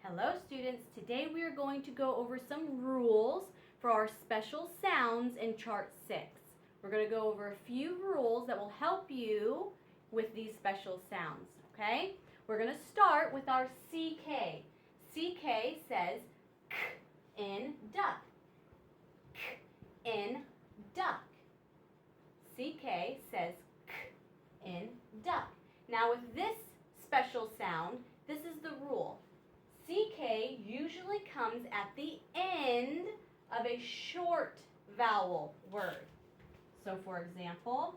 Hello students, today we are going to go over some rules for our special sounds in Chart 6. We're going to go over a few rules that will help you with these special sounds, okay? We're going to start with our CK. CK says k in duck, k in duck. CK says k in duck. Now with this special sound, this is the rule. CK usually comes at the end of a short vowel word. So for example,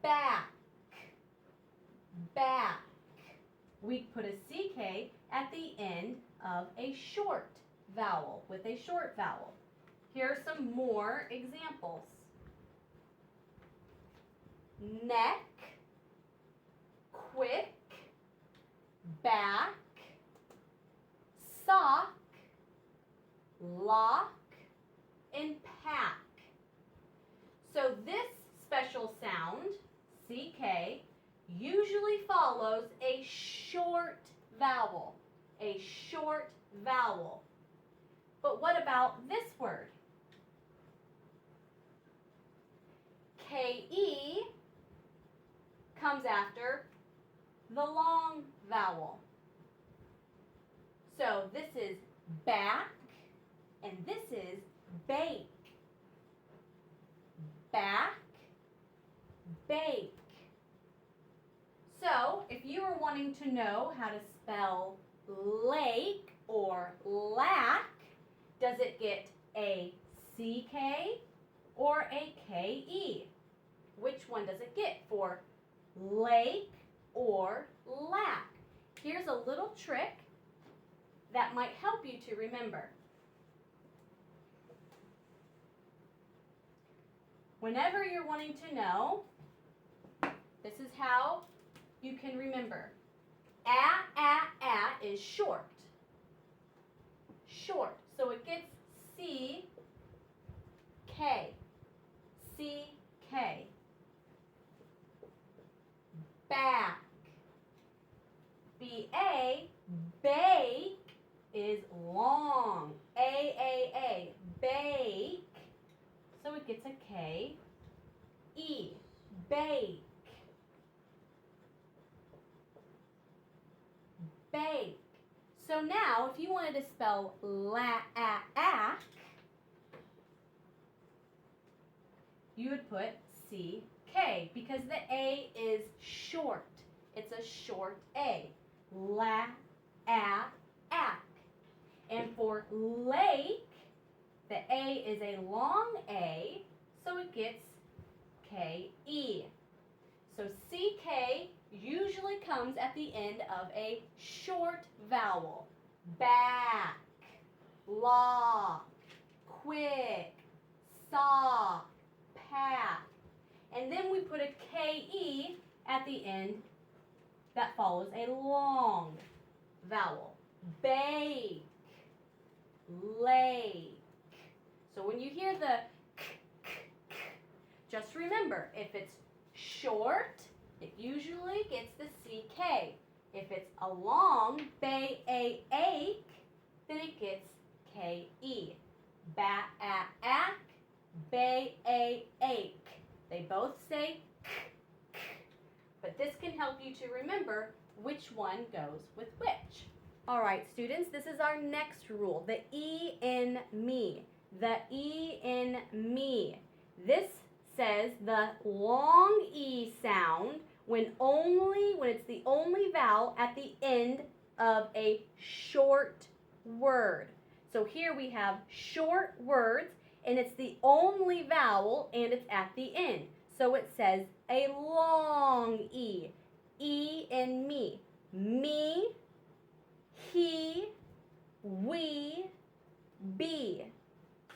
back, back. We put a CK at the end of a short vowel with a short vowel. Here are some more examples. Neck, quick, back, sock, lock, and pack. So this special sound, CK, usually follows a short vowel, a short vowel. But what about this word? KE comes after the long vowel. So this is back and this is bake. Back, bake. So if you are wanting to know how to spell lake or lack, does it get a CK or a KE? Which one does it get for lake or lack? Here's a little trick that might help you to remember. Whenever you're wanting to know, this is how you can remember. A is short. Short. So it gets C, K. C, K. Back. B-A, bake is long. A, bake. So it gets a K. E, bake. Bake. So now, if you wanted to spell lack, you would put CK because the A is short. It's a short A. Ack. And for lake, the A is a long A, so it gets KE. So CK usually comes at the end of a short vowel. Back, lock, quick, sock, pack. And then we put a KE at the end that follows a long vowel. Bake, lake. So when you hear the k, just remember, if it's short, it usually gets the CK. If it's a long ache, then it gets KE. Ack, ache. They both say k, but this can help you to remember which one goes with which. All right, students, this is our next rule, the E in me. The E in me. This says the long E sound when it's the only vowel at the end of a short word. So here we have short words and it's the only vowel and it's at the end. So it says a long E. E in me. Me, he, we, be.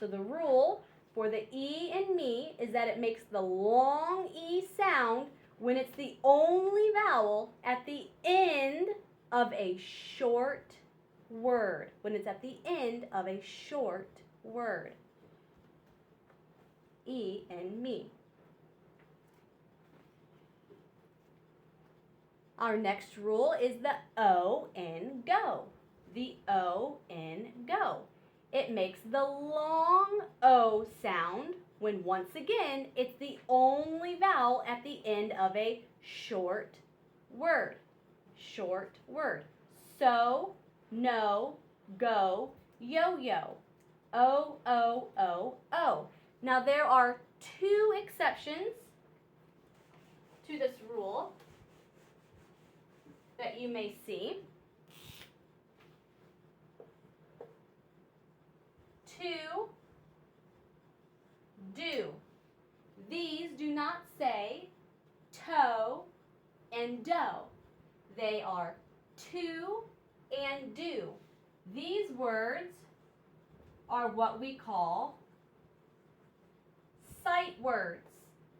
So the rule for the E in me is that it makes the long E sound when it's the only vowel at the end of a short word. When it's at the end of a short word. E in me. Our next rule is the O in go. The O in go. It makes the long O sound when once again it's the only vowel at the end of a short word. Short word. So, no, go, yo-yo. O, O, O, O. Now there are two exceptions to this rule that you may see. To, do. These do not say toe and doe. They are to and do. These words are what we call sight words.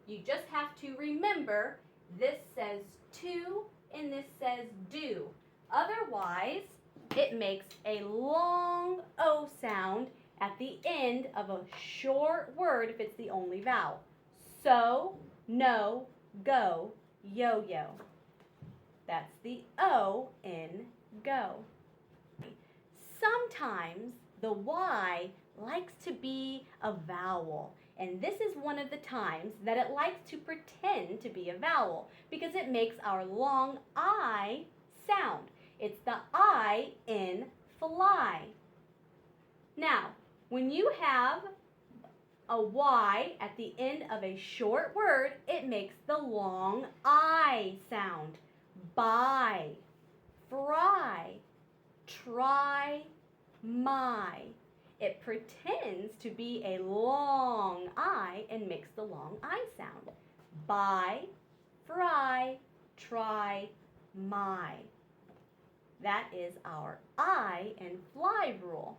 You just have to remember this says to and this says do. Otherwise, it makes a long O sound at the end of a short word if it's the only vowel. So, no, go, yo-yo. That's the O in go. Sometimes the Y likes to be a vowel, and this is one of the times that it likes to pretend to be a vowel because it makes our long I sound. It's the I in fly. Now, when you have a Y at the end of a short word, it makes the long I sound. Buy, fry, try, my. It pretends to be a long I and makes the long I sound. Buy, fry, try, my. That is our I in fly rule.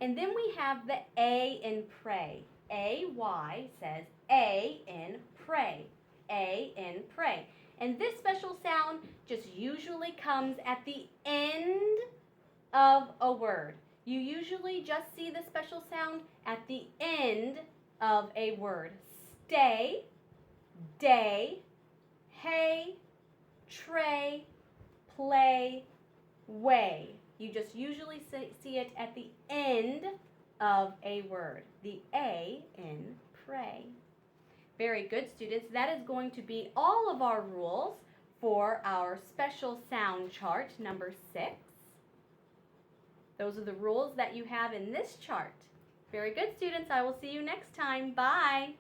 And then we have the A in pray. A-Y says A in pray. A in pray. And this special sound just usually comes at the end of a word. You usually just see the special sound at the end of a word. Stay, day, hey, tray, play, way. You just usually see it at the end of a word. The A in pray. Very good, students. That is going to be all of our rules for our special sound chart number 6. Those are the rules that you have in this chart. Very good, students. I will see you next time. Bye.